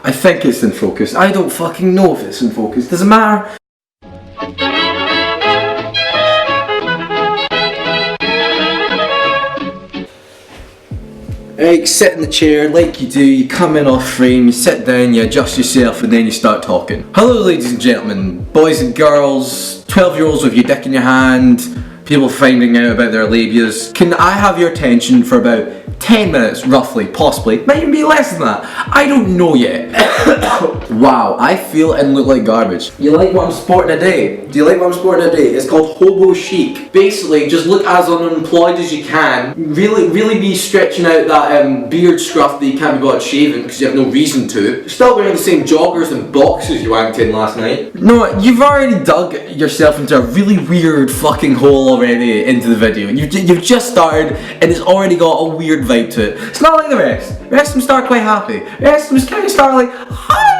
I think it's in focus. I don't fucking know if it's in focus. Doesn't matter. Right, sit in the chair like you do, you come in off frame, you sit down, you adjust yourself and then you start talking. Hello ladies and gentlemen, boys and girls, 12-year-olds with your dick in your hand, people finding out about their labias. Can I have your attention for about 10 minutes, roughly, possibly, might even be less than that. I don't know yet. Wow, I feel and look like garbage. You like what I'm sporting today? Do you like what I'm sporting today? It's called hobo chic. Basically, just look as unemployed as you can. Really be stretching out that beard scruff that you can't be bothered shaving because you have no reason to. You're still wearing the same joggers and boxes you wanked in last night. No, you've already dug yourself into a really weird fucking hole already into the video. You've just started and it's already got a weird vibe to it. It's not like the rest. The rest of them start quite happy. The rest of them kind of start like, hi!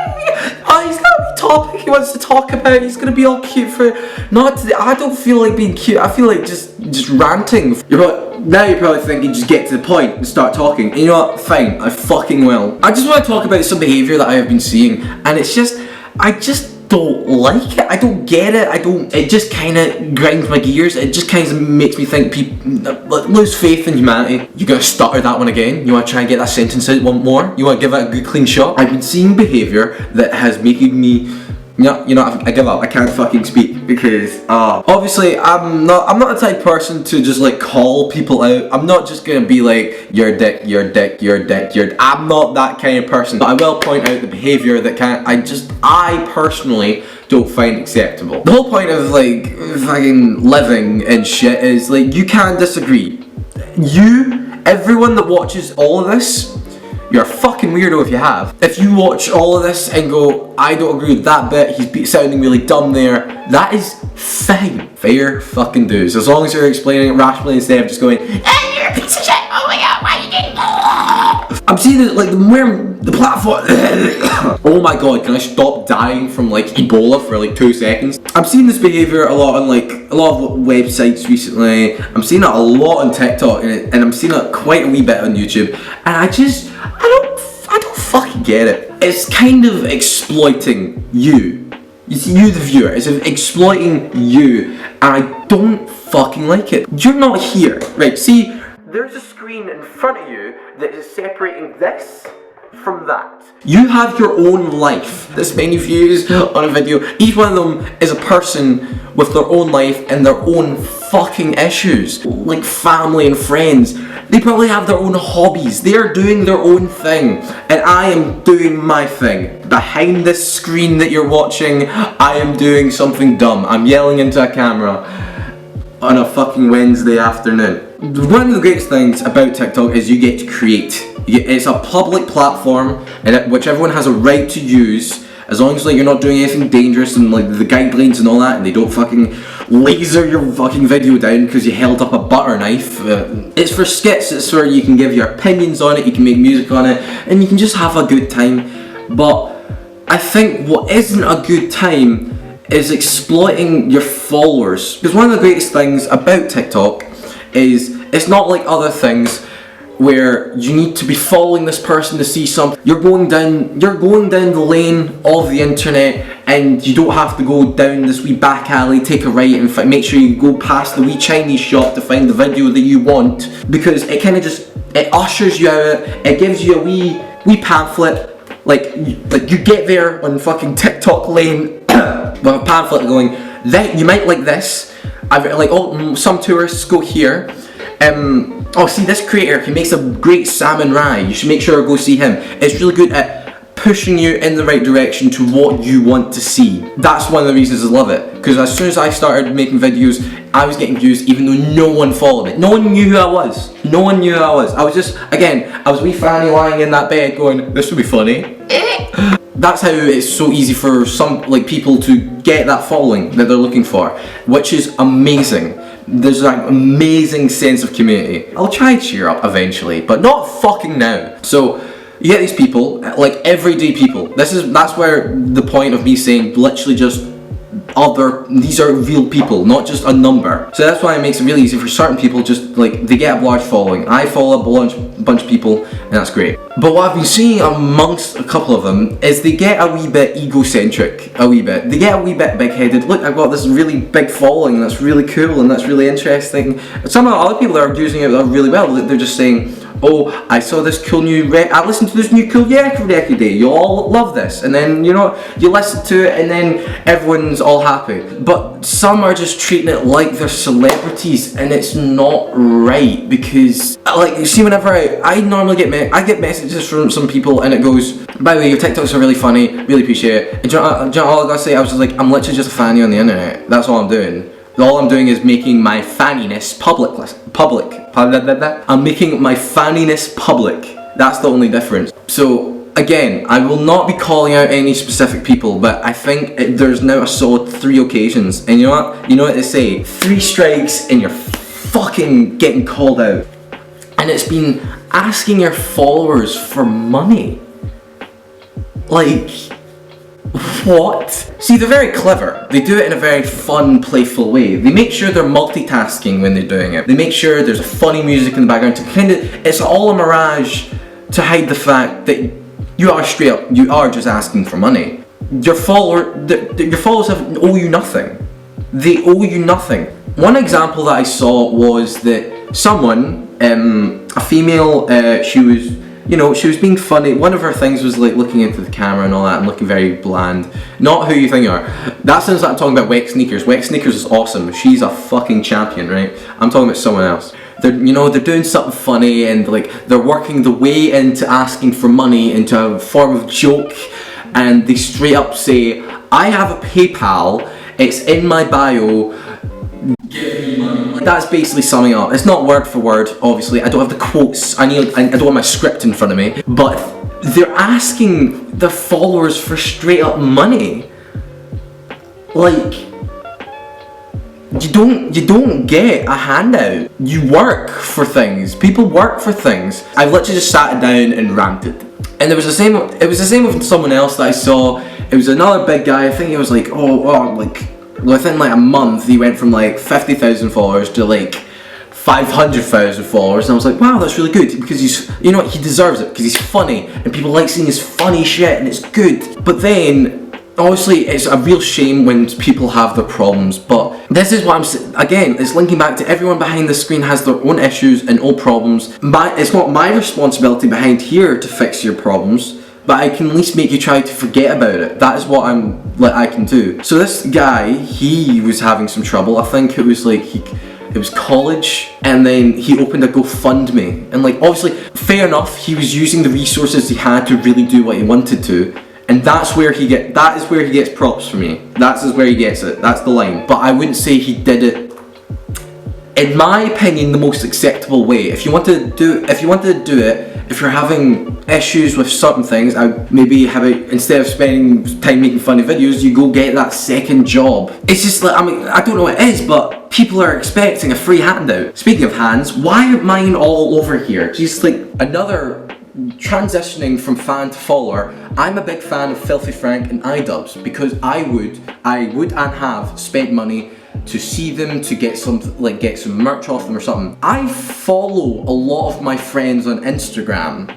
Oh, he's got a topic he wants to talk about. He's gonna be all cute for not today. I don't feel like being cute. I feel like just ranting. Now you're probably thinking just get to the point and start talking. And you know what? Fine, I fucking will. I just want to talk about some behaviour that I have been seeing, and it's just, I just don't like it. I don't get it. It just kind of grinds my gears. It just kind of makes me think people lose faith in humanity. You gotta stutter that one again. You want to try and get that sentence out one more? You want to give it a good clean shot? I've been seeing behaviour that has making me, you know, I give up. I can't fucking speak because obviously I'm not the type of person to just like call people out. I'm not just gonna be like you're a dick, you're a dick, you're a dick, I'm not that kind of person. But I will point out the behaviour that I personally don't find acceptable. The whole point of like fucking living and shit is like you can't disagree. Everyone that watches all of this, you're a fucking weirdo if you have. If you watch all of this and go, I don't agree with that bit, he's sounding really dumb there, that is fine. Fair fucking dues. As long as you're explaining it rationally instead of just going, hey, you're a piece of shit, oh my god, why are you doing that? I'm seeing it like wearing the platform. Oh my god, can I stop dying from like Ebola for like 2 seconds? I'm seeing this behaviour a lot on like a lot of websites recently. I'm seeing it a lot on TikTok and I'm seeing it quite a wee bit on YouTube. And I don't fucking get it. It's kind of exploiting you. You see, you the viewer, it's exploiting you, and I don't fucking like it. You're not here, right? See, there's a screen in front of you that is separating this from that. You have your own life. This many views on a video, each one of them is a person with their own life and their own fucking issues, like family and friends. They probably have their own hobbies. They are doing their own thing, and I am doing my thing. Behind this screen that you're watching, I am doing something dumb. I'm yelling into a camera on a fucking Wednesday afternoon. One of the greatest things about TikTok is you get to create. It's a public platform which everyone has a right to use, as long as like you're not doing anything dangerous and like the guidelines and all that, and they don't fucking laser your fucking video down because you held up a butter knife. It's for skits, it's where you can give your opinions on it, you can make music on it, and you can just have a good time. But I think what isn't a good time is exploiting your followers. Because one of the greatest things about TikTok is it's not like other things where you need to be following this person to see something. You're going down the lane of the internet, and you don't have to go down this wee back alley, take a right, and make sure you go past the wee Chinese shop to find the video that you want, because it kind of just, it ushers you out, it gives you a wee pamphlet, like you get there on fucking TikTok lane with a pamphlet going, that you might like this. Some tourists go here. Oh, see this creator, he makes a great salmon rye, you should make sure to go see him. It's really good at pushing you in the right direction to what you want to see. That's one of the reasons I love it, because as soon as I started making videos, I was getting views even though no one followed me. No one knew who I was. No one knew who I was. I was just, again, I was wee Fanny lying in that bed going, this would be funny. That's how it's so easy for some people to get that following that they're looking for, which is amazing. There's an amazing sense of community. I'll try and cheer up eventually, but not fucking now. So you get these people, like everyday people. That's where the point of me saying literally just these are real people, not just a number. So that's why it makes it really easy for certain people, just like, they get a large following. I follow a bunch of people, and that's great. But what I've been seeing amongst a couple of them is they get a wee bit egocentric, a wee bit. They get a wee bit big-headed. Look, I've got this really big following, that's really cool, and that's really interesting. Some other people that are using it really well, they're just saying, oh, I saw this cool I listened to this new cool record today, you all love this, and then, you know, you listen to it and then everyone's all happy. But some are just treating it like they're celebrities, and it's not right, because, like, you see, whenever I normally get messages from some people and it goes, by the way, your TikToks are really funny, really appreciate it. And do you know all I gotta say? I was just like, I'm literally just a fanny on the internet, that's all I'm doing. All I'm doing is making my fanniness public. I'm making my fanniness public. That's the only difference. So again, I will not be calling out any specific people, but I think there's now a solid 3 occasions. And you know what? You know what they say? 3 strikes and you're fucking getting called out. And it's been asking your followers for money. Like, what? See, they're very clever. They do it in a very fun, playful way. They make sure they're multitasking when they're doing it. They make sure there's a funny music in the background to it's all a mirage to hide the fact that you are just asking for money. Your followers owe you nothing. They owe you nothing. One example that I saw was that someone, a female, she was being funny. One of her things was like looking into the camera and all that and looking very bland. Not who you think you are. That sounds like I'm talking about Wet Sneakers. Wet Sneakers is awesome. She's a fucking champion, right? I'm talking about someone else. They're doing something funny and like they're working the way into asking for money into a form of joke, and they straight up say, I have a PayPal, it's in my bio, give me money. That's basically summing it up. It's not word for word, obviously. I don't have the quotes. I don't have my script in front of me. But they're asking their followers for straight up money. Like, you don't get a handout. You work for things. People work for things. I literally just sat down and ranted. And it was the same with someone else that I saw. It was another big guy. I think he was like, within like a month, he went from like 50,000 followers to like 500,000 followers, and I was like, wow, that's really good, because he deserves it, because he's funny, and people like seeing his funny shit, and it's good. But then, obviously, it's a real shame when people have their problems, but this is what I'm saying. Again, it's linking back to everyone behind the screen has their own issues and own problems. It's not my responsibility behind here to fix your problems, but I can at least make you try to forget about it. That is what I can do. So this guy, he was having some trouble. I think it was like it was college, and then he opened a GoFundMe, and like obviously, fair enough, he was using the resources he had to really do what he wanted to, and that is where he gets props from me. That is where he gets it. That's the line. But I wouldn't say he did it, in my opinion, the most acceptable way. If you wanted to do it, if you're having issues with certain things, instead of spending time making funny videos, you go get that second job. It's just like, I don't know what it is, but people are expecting a free handout. Speaking of hands, why are mine all over here? Just like another transitioning from fan to follower. I'm a big fan of Filthy Frank and iDubbbz, because I would and have spent money to see them, to get some merch off them or something. I follow a lot of my friends on Instagram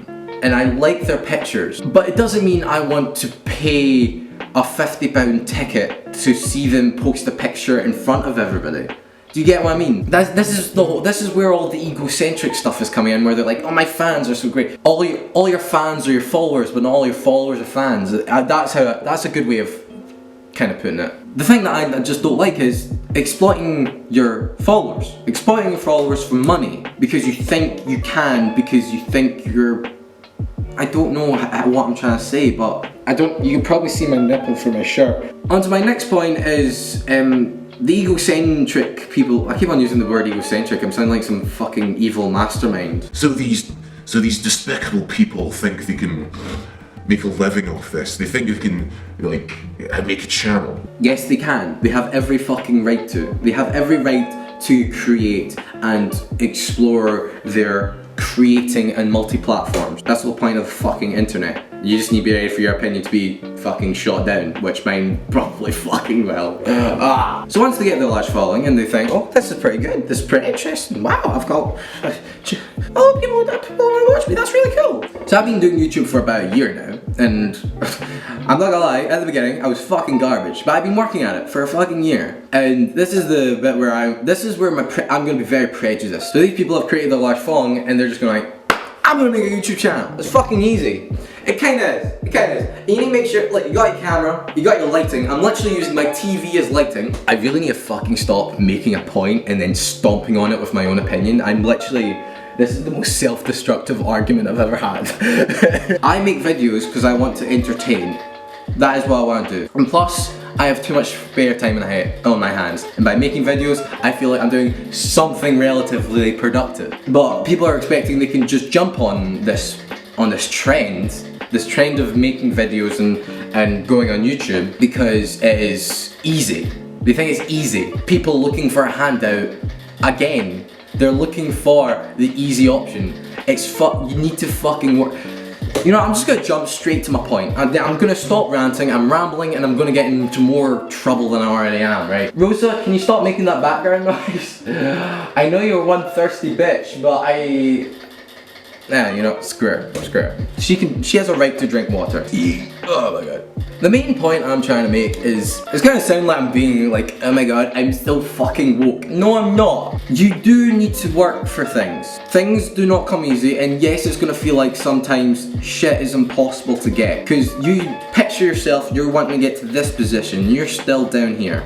and I like their pictures, but it doesn't mean I want to pay a £50 ticket to see them post a picture in front of everybody. Do you get what I mean? This is where all the egocentric stuff is coming in, where they're like, oh, my fans are so great. All your fans are your followers, but not all your followers are fans. That's a good way of kind of putting it. The thing that I just don't like is exploiting your followers for money, because you think you can, because you think you're, I don't know what I'm trying to say, but you can probably see my nipple through my shirt. On to my next point is the egocentric people. I keep on using the word egocentric. I'm sounding like some fucking evil mastermind. So these despicable people think they can make a living off this. They think they can, like, make a channel. Yes, they can. They have every fucking right to. They have every right to create and explore their creating and multi-platforms. That's the whole point of the fucking internet. You just need to be ready for your opinion to be fucking shot down, which mine probably fucking will. So once they get their large following and they think, oh, this is pretty good, this is pretty interesting, wow, I've got, oh, people want to watch me, that's really cool. So I've been doing YouTube for about a year now, and I'm not gonna lie, at the beginning I was fucking garbage, but I've been working at it for a fucking year. And this is the bit where I'm gonna be very prejudiced. So these people have created a large following and they're just going like, I'm gonna make a YouTube channel. It's fucking easy. It kinda is. And you need to make sure, like, you got your camera, you got your lighting. I'm literally using my TV as lighting. I really need to fucking stop making a point and then stomping on it with my own opinion. This is the most self-destructive argument I've ever had. I make videos because I want to entertain. That is what I want to do. And plus, I have too much spare time on my hands. And by making videos, I feel like I'm doing something relatively productive. But people are expecting they can just jump on this trend of making videos and going on YouTube because it is easy. They think it's easy. People looking for a handout, again, they're looking for the easy option. You need to fucking work. You know, I'm just gonna jump straight to my point. I'm gonna stop ranting, I'm rambling, and I'm gonna get into more trouble than I already am, right? Rosa, can you stop making that background noise? I know you're one thirsty bitch, but yeah, you know, screw her. She has a right to drink water. Oh my god. The main point I'm trying to make is, it's gonna sound like I'm being like, oh my god, I'm still fucking woke. No, I'm not. You do need to work for things. Things do not come easy, and yes, it's gonna feel like sometimes shit is impossible to get. Cause you picture yourself, you're wanting to get to this position, you're still down here.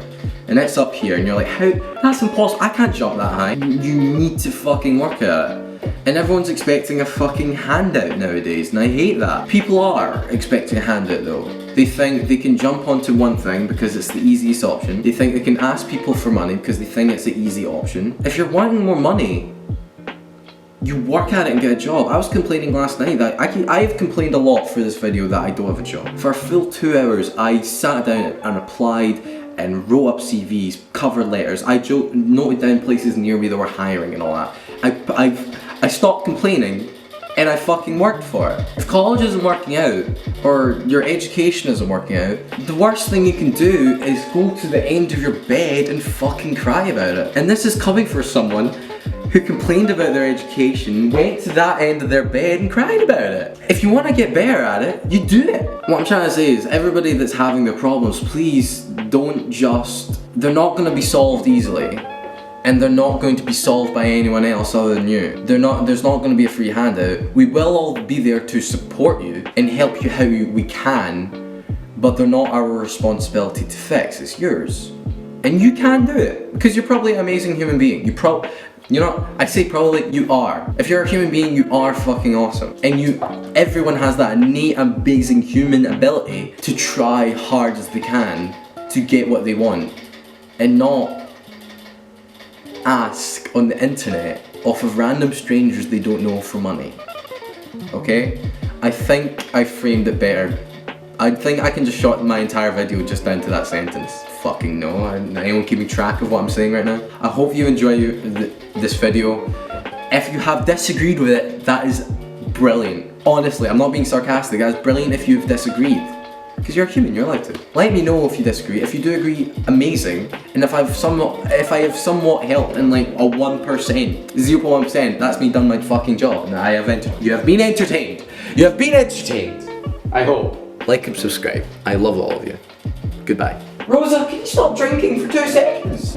And it's up here, and you're like, how? That's impossible, I can't jump that high. You need to fucking work at it. And everyone's expecting a fucking handout nowadays, and I hate that. People are expecting a handout though. They think they can jump onto one thing because it's the easiest option. They think they can ask people for money because they think it's the easy option. If you're wanting more money, you work at it and get a job. I was complaining last night that I've complained a lot for this video that I don't have a job. For a full 2 hours, I sat down and applied and wrote up CVs, cover letters. I noted down places near me that were hiring and all that. I stopped complaining and I fucking worked for it. If college isn't working out, or your education isn't working out, the worst thing you can do is go to the end of your bed and fucking cry about it. And this is coming from someone who complained about their education, went to that end of their bed and cried about it. If you want to get better at it, you do it. What I'm trying to say is, everybody that's having their problems, please don't they're not going to be solved easily. And they're not going to be solved by anyone else other than you. There's not going to be a free handout. We will all be there to support you and help you how we can, but they're not our responsibility to fix, it's yours. And you can do it, because you're probably an amazing human being. I say probably, you are. If you're a human being, you are fucking awesome. And everyone has that innate, amazing human ability to try hard as they can to get what they want, and not ask on the internet off of random strangers they don't know for money. Okay? I think I framed it better. I think I can just short my entire video just down to that sentence. Fucking no, anyone keeping track of what I'm saying right now? I hope you enjoy this video. If you have disagreed with it, that is brilliant. Honestly, I'm not being sarcastic, that's brilliant if you've disagreed. Because you're a human, you're allowed to. Let me know if you disagree. If you do agree, amazing. And if I have somewhat helped in like a 1%, 0.1%, that's me done my fucking job. And you have been entertained. You have been entertained. I hope. Like and subscribe. I love all of you. Goodbye. Rosa, can you stop drinking for 2 seconds?